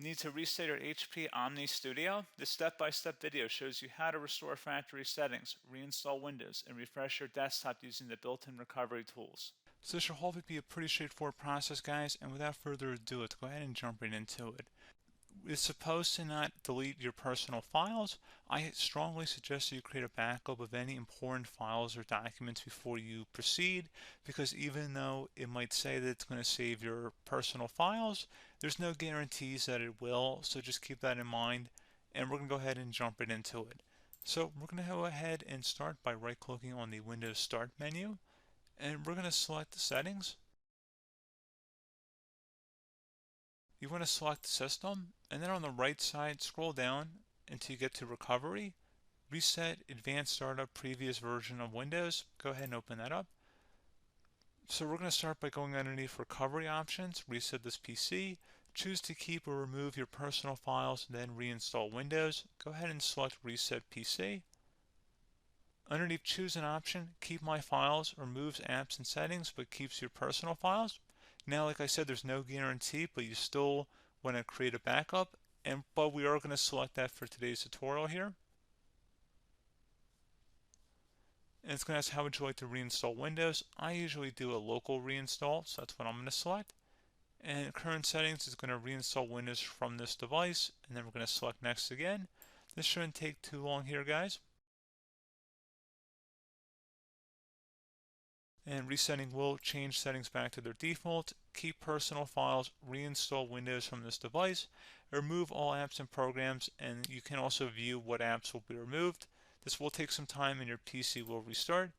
Need to reset your HP Omni Studio? This step-by-step video shows you how to restore factory settings, reinstall Windows, and refresh your desktop using the built-in recovery tools. So this should hopefully be a pretty straightforward process, guys, and without further ado, let's go ahead and jump right into it. It's supposed to not delete your personal files. I strongly suggest that you create a backup of any important files or documents before you proceed, because even though it might say that it's going to save your personal files, there's no guarantees that it will, so just keep that in mind, and we're going to go ahead and jump right into it. So we're going to go ahead and start by right-clicking on the Windows Start menu, and we're going to select Settings. You want to select System, and then on the right side, scroll down until you get to Recovery. Reset Advanced Startup Previous Version of Windows. Go ahead and open that up. So we're going to start by going underneath Recovery Options, reset this PC. Choose to keep or remove your personal files, then reinstall Windows. Go ahead and select Reset PC. Underneath Choose an option, Keep My Files removes apps and settings but keeps your personal files. Now, like I said, there's no guarantee, but you still want to create a backup, but we are going to select that for today's tutorial here. And it's going to ask how would you like to reinstall Windows. I usually do a local reinstall, so that's what I'm going to select. And current settings is going to reinstall Windows from this device, and then we're going to select next again. This shouldn't take too long here, guys. And resetting will change settings back to their default, keep personal files, reinstall Windows from this device, remove all apps and programs, and you can also view what apps will be removed. This will take some time and your PC will restart.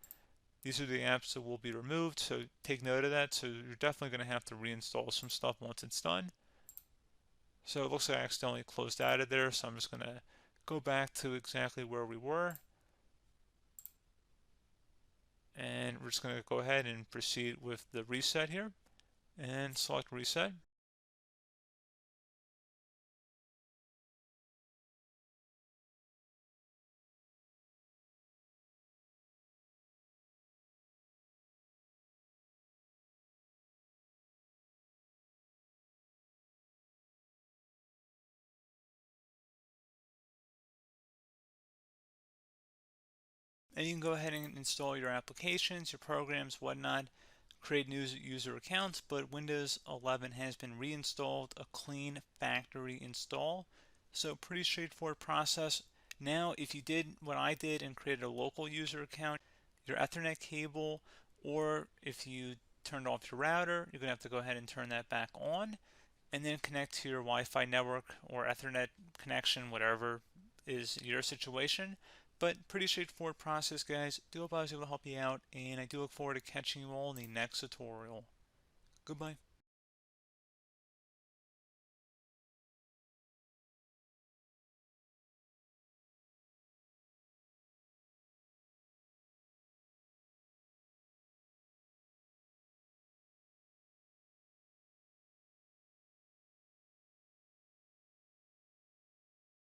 These are the apps that will be removed, so take note of that. So you're definitely going to have to reinstall some stuff once it's done. So it looks like I accidentally closed out of there, so I'm just going to go back to exactly where we were. And we're just going to go ahead and proceed with the reset here and select reset. And you can go ahead and install your applications, your programs, whatnot, create new user accounts, but Windows 11 has been reinstalled, a clean factory install. So pretty straightforward process. Now, if you did what I did and created a local user account, your Ethernet cable, or if you turned off your router, you're going to have to go ahead and turn that back on, and then connect to your Wi-Fi network or Ethernet connection, whatever is your situation. But pretty straightforward process, guys. Do hope I was able to help you out, and I do look forward to catching you all in the next tutorial. Goodbye.